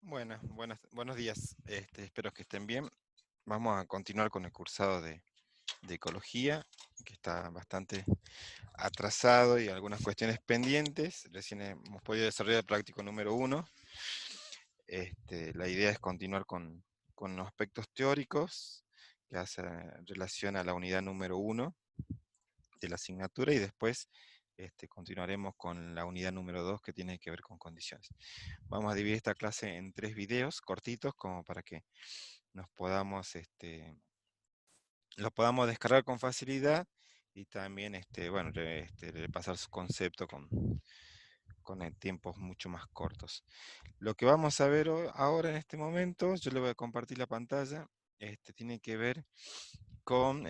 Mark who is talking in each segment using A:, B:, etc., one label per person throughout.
A: Buenos días. Espero que estén bien. Vamos a continuar con el cursado de ecología, que está bastante atrasado y algunas cuestiones pendientes. Recién hemos podido desarrollar el práctico número 1. La idea es continuar con los aspectos teóricos que hace relación a la unidad número 1 de la asignatura y después continuaremos con la unidad número 2 que tiene que ver con condiciones. Vamos a dividir esta clase en 3 videos cortitos como para que nos podamos, los podamos descargar con facilidad y también repasar su concepto con tiempos mucho más cortos. Lo que vamos a ver ahora en este momento, yo le voy a compartir la pantalla, tiene que ver con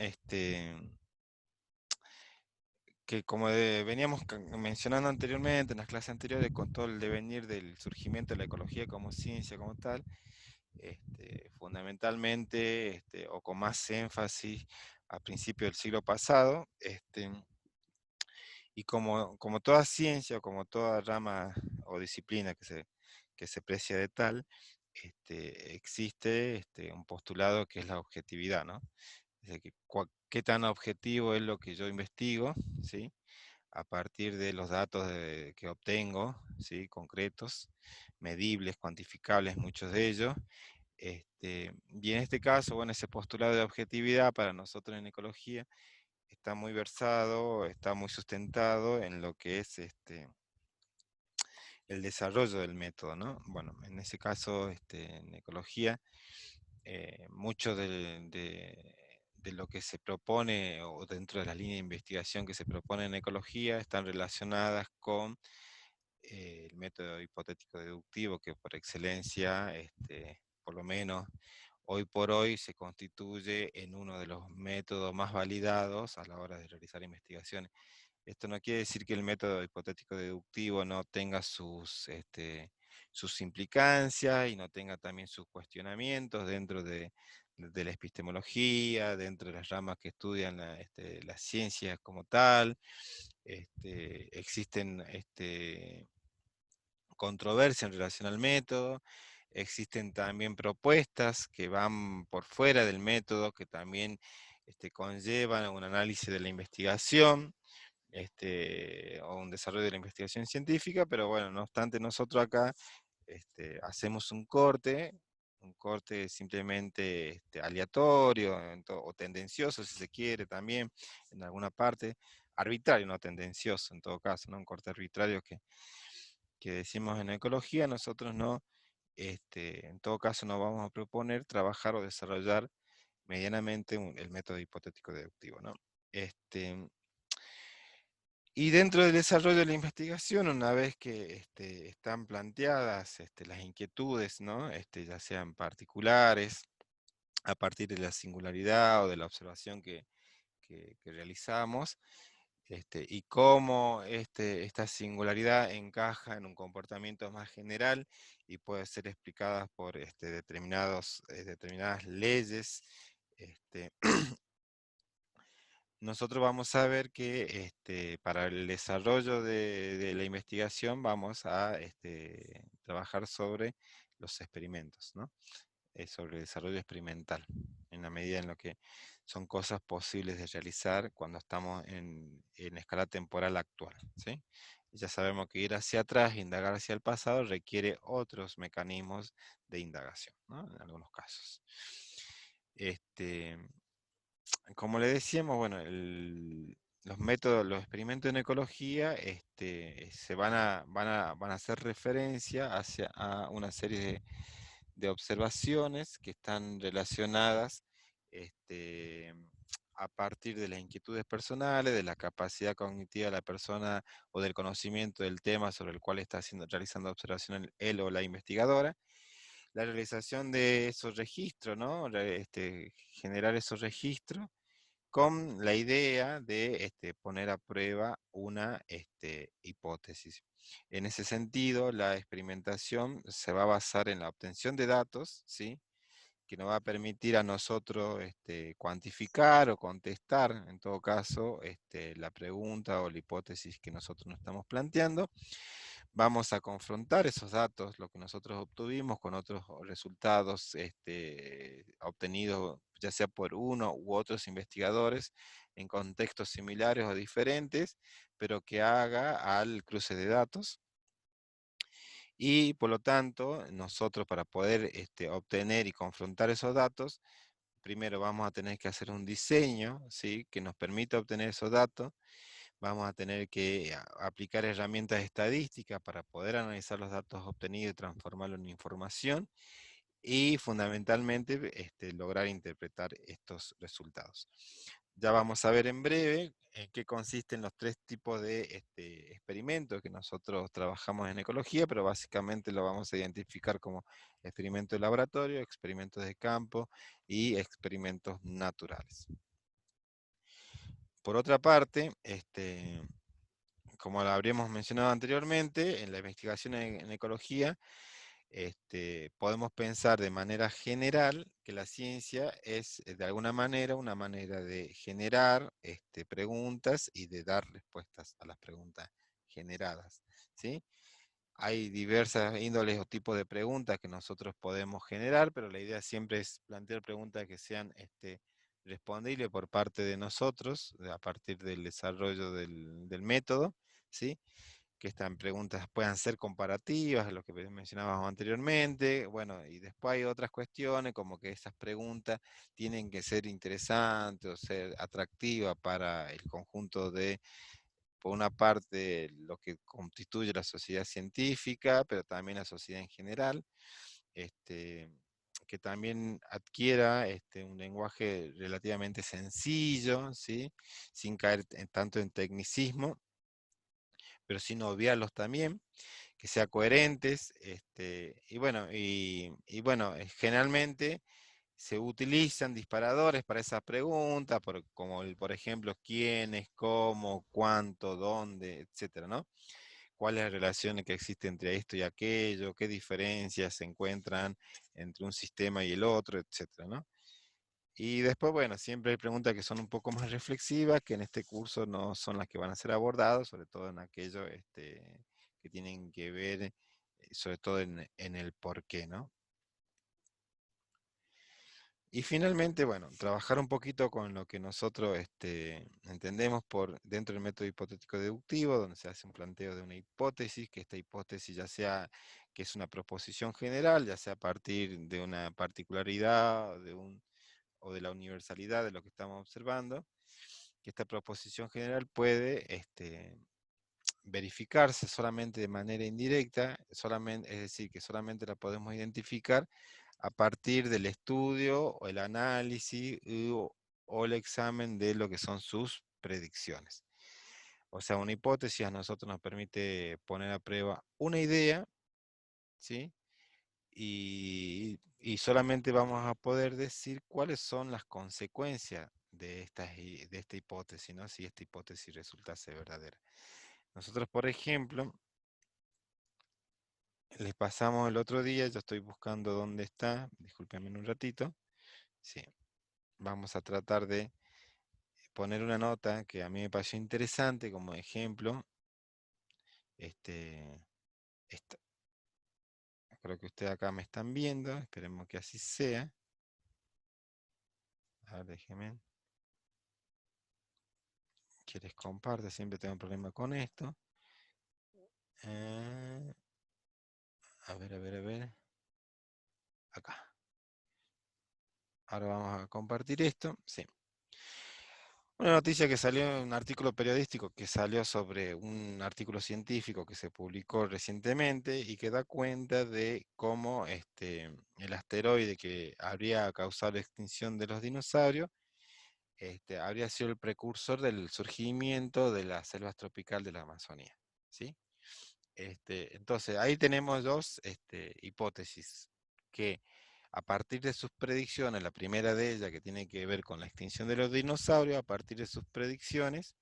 A: que como veníamos mencionando anteriormente en las clases anteriores, con todo el devenir del surgimiento de la ecología como ciencia como tal, fundamentalmente, o con más énfasis a principios del siglo pasado, y como toda ciencia o como toda rama o disciplina que se precia de tal, existe un postulado que es la objetividad, ¿no? Es decir, qué tan objetivo es lo que yo investigo, ¿sí? A partir de los datos que obtengo, ¿sí? Concretos, medibles, cuantificables, muchos de ellos. Y en este caso, bueno, ese postulado de objetividad para nosotros en ecología está muy versado, está muy sustentado en lo que es el desarrollo del método, ¿no? Bueno, en ese caso, en ecología, mucho de lo que se propone o dentro de la línea de investigación que se propone en ecología están relacionadas con el método hipotético deductivo que por excelencia, por lo menos hoy por hoy se constituye en uno de los métodos más validados a la hora de realizar investigaciones. Esto no quiere decir que el método hipotético deductivo no tenga sus implicancias y no tenga también sus cuestionamientos dentro de la epistemología, dentro de las ramas que estudian las ciencias como tal. Existen controversia en relación al método, existen también propuestas que van por fuera del método, que también conllevan un análisis de la investigación, o un desarrollo de la investigación científica, pero bueno, no obstante nosotros acá hacemos un corte simplemente aleatorio o tendencioso, si se quiere también, en alguna parte, arbitrario, no tendencioso en todo caso, ¿no? Un corte arbitrario que decimos en ecología, nosotros no, en todo caso no vamos a proponer trabajar o desarrollar medianamente el método hipotético deductivo, ¿no? Y dentro del desarrollo de la investigación, una vez que están planteadas las inquietudes, ¿no? Ya sean particulares, a partir de la singularidad o de la observación que realizamos, y cómo esta singularidad encaja en un comportamiento más general y puede ser explicada por determinadas leyes. este, Nosotros vamos a ver que para el desarrollo de la investigación vamos a trabajar sobre los experimentos, ¿no? Sobre el desarrollo experimental, en la medida en lo que son cosas posibles de realizar cuando estamos en escala temporal actual, ¿sí? Ya sabemos que ir hacia atrás, indagar hacia el pasado, requiere otros mecanismos de indagación, ¿no? En algunos casos. Este, Como le decíamos, bueno, los métodos, los experimentos en ecología van a hacer referencia hacia a una serie de observaciones que están relacionadas este, a partir de las inquietudes personales, de la capacidad cognitiva de la persona o del conocimiento del tema sobre el cual está realizando observación él o la investigadora, la realización de esos registros, ¿no? Generar esos registros con la idea de poner a prueba una hipótesis. En ese sentido, la experimentación se va a basar en la obtención de datos, ¿sí? Que nos va a permitir a nosotros cuantificar o contestar, en todo caso, la pregunta o la hipótesis que nosotros nos estamos planteando, vamos a confrontar esos datos, lo que nosotros obtuvimos, con otros resultados obtenidos ya sea por uno u otros investigadores en contextos similares o diferentes, pero que haga al cruce de datos. Y por lo tanto, nosotros para poder obtener y confrontar esos datos, primero vamos a tener que hacer un diseño, ¿sí?, que nos permita obtener esos datos. Vamos a tener que aplicar herramientas estadísticas para poder analizar los datos obtenidos y transformarlos en información. Y fundamentalmente lograr interpretar estos resultados. Ya vamos a ver en breve en qué consisten los tres tipos de experimentos que nosotros trabajamos en ecología, pero básicamente lo vamos a identificar como experimentos de laboratorio, experimentos de campo y experimentos naturales. Por otra parte, como lo habríamos mencionado anteriormente, en la investigación en ecología, podemos pensar de manera general que la ciencia es de alguna manera una manera de generar preguntas y de dar respuestas a las preguntas generadas, ¿sí? Hay diversas índoles o tipos de preguntas que nosotros podemos generar, pero la idea siempre es plantear preguntas que sean respondibles por parte de nosotros, a partir del desarrollo del método, ¿sí? Que estas preguntas puedan ser comparativas, lo que mencionábamos anteriormente, bueno, y después hay otras cuestiones, como que esas preguntas tienen que ser interesantes o ser atractivas para el conjunto de, por una parte, lo que constituye la sociedad científica, pero también la sociedad en general, que también adquiera un lenguaje relativamente sencillo, ¿sí?, sin caer tanto en tecnicismo, pero sin obviarlos también, que sean coherentes, y bueno, generalmente se utilizan disparadores para esas preguntas, como por ejemplo, quiénes, cómo, cuánto, dónde, etcétera, ¿no? ¿Cuál es la relación que existe entre esto y aquello? ¿Qué diferencias se encuentran entre un sistema y el otro, etcétera, ¿no? Y después, bueno, siempre hay preguntas que son un poco más reflexivas, que en este curso no son las que van a ser abordadas, sobre todo en aquello que tienen que ver, sobre todo en el por qué, ¿no? Y finalmente, bueno, trabajar un poquito con lo que nosotros entendemos por dentro del método hipotético deductivo, donde se hace un planteo de una hipótesis, que esta hipótesis ya sea que es una proposición general, ya sea a partir de una particularidad o de la universalidad de lo que estamos observando, que esta proposición general puede verificarse solamente de manera indirecta, solamente, es decir, que solamente la podemos identificar a partir del estudio o el análisis o el examen de lo que son sus predicciones. O sea, una hipótesis a nosotros nos permite poner a prueba una idea, ¿sí? Y solamente vamos a poder decir cuáles son las consecuencias de esta hipótesis, ¿no? Si esta hipótesis resultase verdadera. Nosotros, por ejemplo, les pasamos el otro día, yo estoy buscando dónde está, discúlpenme un ratito. Sí, vamos a tratar de poner una nota que a mí me pareció interesante como ejemplo. Esta. Creo que ustedes acá me están viendo, esperemos que así sea. A ver, déjenme. Que les comparte, siempre tengo un problema con esto. A ver, a ver, a ver. Acá. Ahora vamos a compartir esto. Sí. Una noticia que salió, un artículo periodístico que salió sobre un artículo científico que se publicó recientemente y que da cuenta de cómo el asteroide que habría causado la extinción de los dinosaurios habría sido el precursor del surgimiento de las selvas tropicales de la Amazonía, ¿sí? Entonces, ahí tenemos dos hipótesis que a partir de sus predicciones, la primera de ellas que tiene que ver con la extinción de los dinosaurios, a partir de sus predicciones,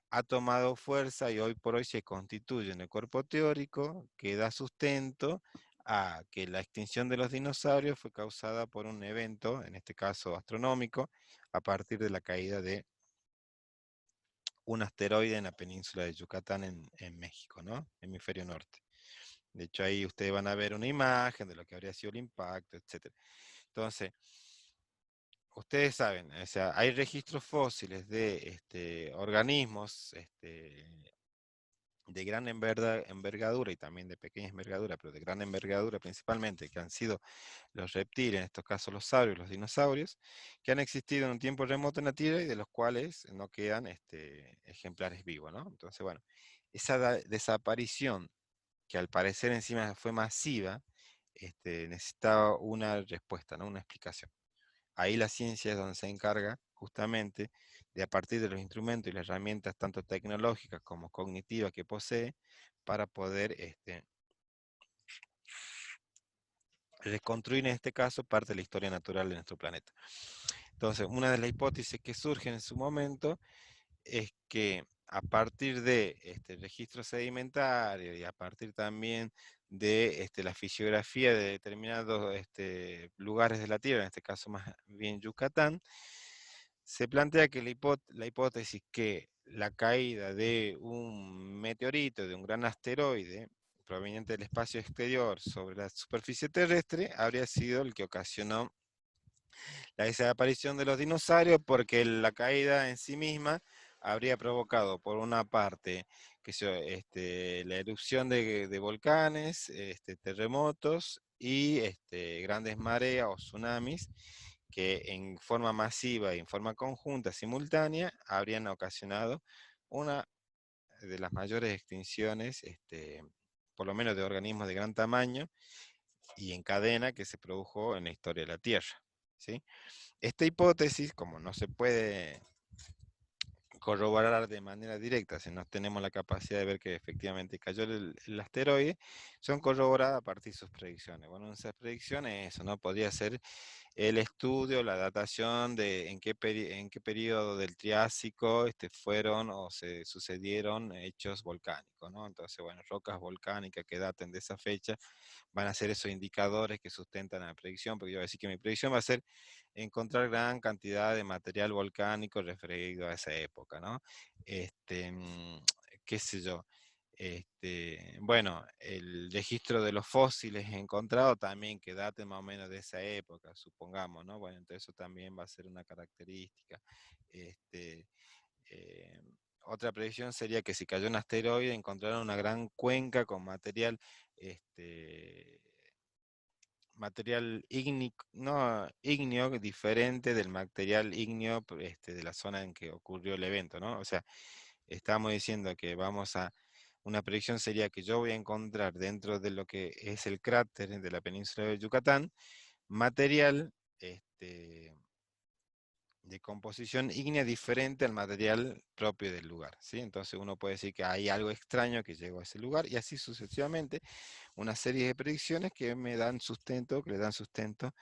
A: ha tomado fuerza y hoy por hoy se constituye en el cuerpo teórico que da sustento a que la extinción de los dinosaurios fue causada por un evento, en este caso astronómico, a partir de la caída de un asteroide en la península de Yucatán en México, ¿no? Hemisferio norte. De hecho, ahí ustedes van a ver una imagen de lo que habría sido el impacto, etc. Entonces, ustedes saben, o sea, hay registros fósiles de organismos de gran envergadura y también de pequeña envergadura, pero de gran envergadura principalmente, que han sido los reptiles, en estos casos los saurios, los dinosaurios, que han existido en un tiempo remoto en la Tierra y de los cuales no quedan ejemplares vivos, ¿no? Entonces, bueno, esa desaparición, que al parecer encima fue masiva, necesitaba una respuesta, ¿no? Una explicación. Ahí la ciencia es donde se encarga justamente de, a partir de los instrumentos y las herramientas tanto tecnológicas como cognitivas que posee, para poder reconstruir en este caso parte de la historia natural de nuestro planeta. Entonces, una de las hipótesis que surge en su momento es que a partir de registro sedimentario y a partir también de la fisiografía de determinados lugares de la Tierra, en este caso más bien Yucatán, se plantea que la hipótesis que la caída de un meteorito, de un gran asteroide, proveniente del espacio exterior sobre la superficie terrestre, habría sido el que ocasionó la desaparición de los dinosaurios, porque la caída en sí misma habría provocado, por una parte, la erupción de volcanes, terremotos y grandes mareas o tsunamis, que en forma masiva y en forma conjunta, simultánea, habrían ocasionado una de las mayores extinciones, por lo menos de organismos de gran tamaño y en cadena, que se produjo en la historia de la Tierra, ¿sí? Esta hipótesis, como no se puede corroborar de manera directa, si no tenemos la capacidad de ver que efectivamente cayó el asteroide, son corroboradas a partir de sus predicciones. Bueno, esas predicciones, eso, ¿no? Podría ser el estudio, la datación de en qué periodo del Triásico fueron o se sucedieron hechos volcánicos, ¿no? Entonces, bueno, rocas volcánicas que daten de esa fecha van a ser esos indicadores que sustentan la predicción, porque yo voy a decir que mi predicción va a ser encontrar gran cantidad de material volcánico referido a esa época, ¿no? Qué sé yo. Bueno, el registro de los fósiles encontrados también que daten más o menos de esa época, supongamos, ¿no? Bueno, entonces eso también va a ser una característica. Este, eh, Otra predicción sería que si cayó un asteroide encontraron una gran cuenca con material ígneo, no, ígneo diferente del material ígneo de la zona en que ocurrió el evento, ¿no? O sea, estamos diciendo que una predicción sería que yo voy a encontrar dentro de lo que es el cráter de la península de Yucatán, material de composición ígnea diferente al material propio del lugar, ¿sí? Entonces uno puede decir que hay algo extraño que llegó a ese lugar y así sucesivamente, una serie de predicciones que me dan sustento, que le dan sustento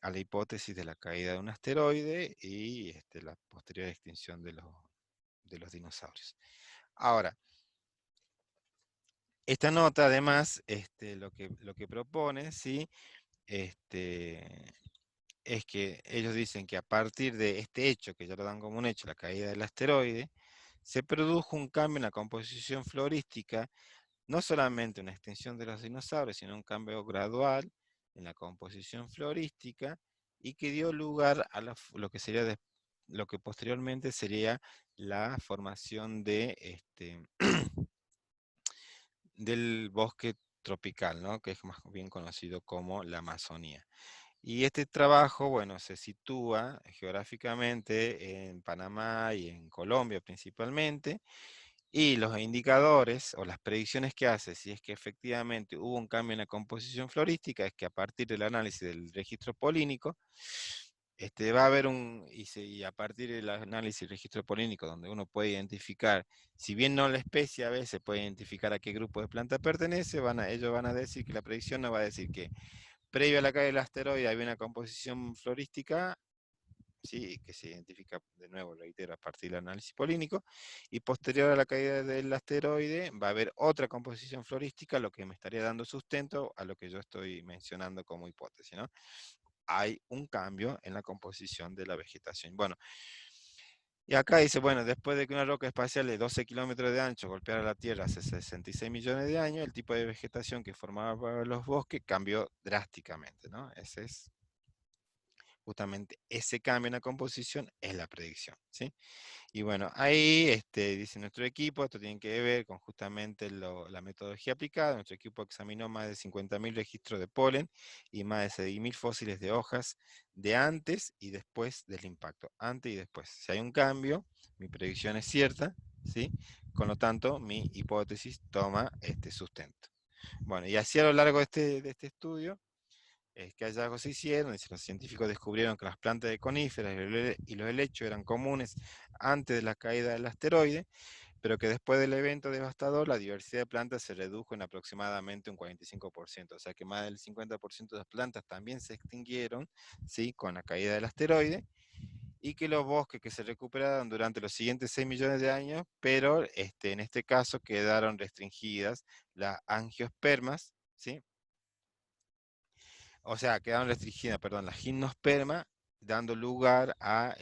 A: a la hipótesis de la caída de un asteroide y la posterior extinción de los dinosaurios. Ahora, esta nota además lo que propone, ¿sí? Es que ellos dicen que a partir de este hecho, que ya lo dan como un hecho, la caída del asteroide, se produjo un cambio en la composición florística, no solamente una extinción de los dinosaurios, sino un cambio gradual en la composición florística y que dio lugar a lo que sería lo que posteriormente sería la formación del bosque tropical, ¿no? Que es más bien conocido como la Amazonía. Y este trabajo, bueno, se sitúa geográficamente en Panamá y en Colombia principalmente, y los indicadores o las predicciones que hace, si es que efectivamente hubo un cambio en la composición florística, es que a partir del análisis del registro polínico, va a haber y a partir del análisis del registro polínico, donde uno puede identificar, si bien no la especie a veces puede identificar a qué grupo de planta pertenece, ellos van a decir que la predicción no va a decir que previo a la caída del asteroide había una composición florística, sí, que se identifica, de nuevo, reitero, a partir del análisis polínico, y posterior a la caída del asteroide va a haber otra composición florística, lo que me estaría dando sustento a lo que yo estoy mencionando como hipótesis, ¿no? Hay un cambio en la composición de la vegetación. Bueno, Y acá dice, bueno, después de que una roca espacial de 12 kilómetros de ancho golpeara la Tierra hace 66 millones de años, el tipo de vegetación que formaba los bosques cambió drásticamente, ¿no? Ese es justamente ese cambio en la composición, es la predicción, ¿sí? Y bueno, ahí dice nuestro equipo, esto tiene que ver con justamente la metodología aplicada. Nuestro equipo examinó más de 50.000 registros de polen y más de 6.000 fósiles de hojas de antes y después del impacto. Antes y después. Si hay un cambio, mi predicción es cierta, ¿sí? Con lo tanto, mi hipótesis toma este sustento. Bueno, y así a lo largo de este estudio, ¿qué hallazgos se hicieron? Dice, los científicos descubrieron que las plantas de coníferas y los helechos eran comunes antes de la caída del asteroide, pero que después del evento devastador la diversidad de plantas se redujo en aproximadamente un 45%, o sea que más del 50% de las plantas también se extinguieron, ¿sí? Con la caída del asteroide, y que los bosques que se recuperaron durante los siguientes 6 millones de años, pero en este caso quedaron restringidas las angiospermas, ¿sí? O sea, quedaron restringidas, perdón, las gimnospermas, dando lugar a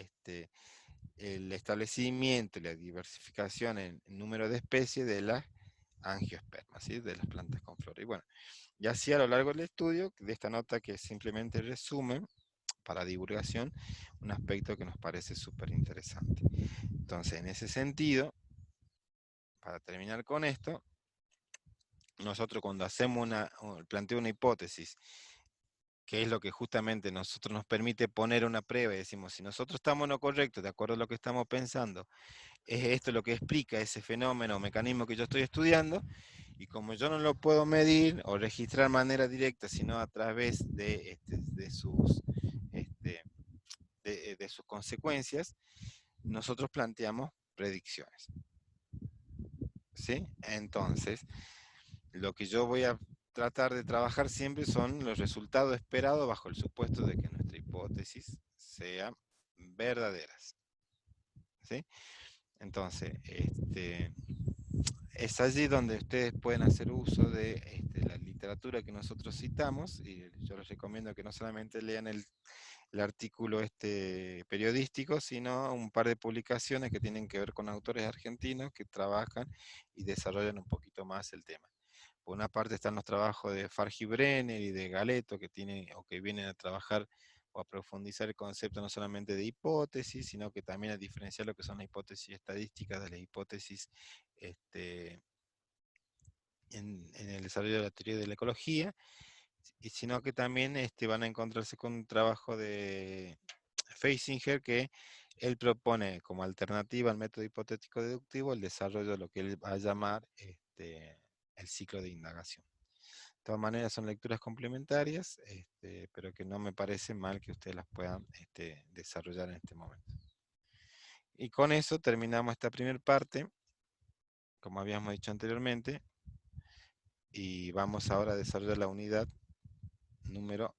A: el establecimiento y la diversificación en número de especies de las angiospermas, ¿sí? De las plantas con flor. Y bueno, y así a lo largo del estudio, de esta nota que simplemente resume para divulgación un aspecto que nos parece súper interesante. Entonces, en ese sentido, para terminar con esto, nosotros cuando hacemos planteo una hipótesis, que es lo que justamente nosotros nos permite poner una prueba y decimos, si nosotros estamos en lo correcto, de acuerdo a lo que estamos pensando, es esto lo que explica ese fenómeno o mecanismo que yo estoy estudiando, y como yo no lo puedo medir o registrar de manera directa, sino a través este, de sus consecuencias, nosotros planteamos predicciones, ¿sí? Entonces, lo que yo voy a tratar de trabajar siempre son los resultados esperados bajo el supuesto de que nuestra hipótesis sea verdaderas, ¿sí? Entonces, es allí donde ustedes pueden hacer uso de la literatura que nosotros citamos, y yo les recomiendo que no solamente lean el artículo periodístico, sino un par de publicaciones que tienen que ver con autores argentinos que trabajan y desarrollan un poquito más el tema. Por una parte están los trabajos de Farji Brenner y de Galeto, que tienen o que vienen a trabajar o a profundizar el concepto no solamente de hipótesis, sino que también a diferenciar lo que son las hipótesis estadísticas de las hipótesis este, en el desarrollo de la teoría de la ecología, y sino que también van a encontrarse con un trabajo de Feisinger que él propone como alternativa al método hipotético deductivo el desarrollo de lo que él va a llamar el ciclo de indagación. De todas maneras son lecturas complementarias, pero que no me parece mal que ustedes las puedan desarrollar en este momento. Y con eso terminamos esta primera parte, como habíamos dicho anteriormente, y vamos ahora a desarrollar la unidad número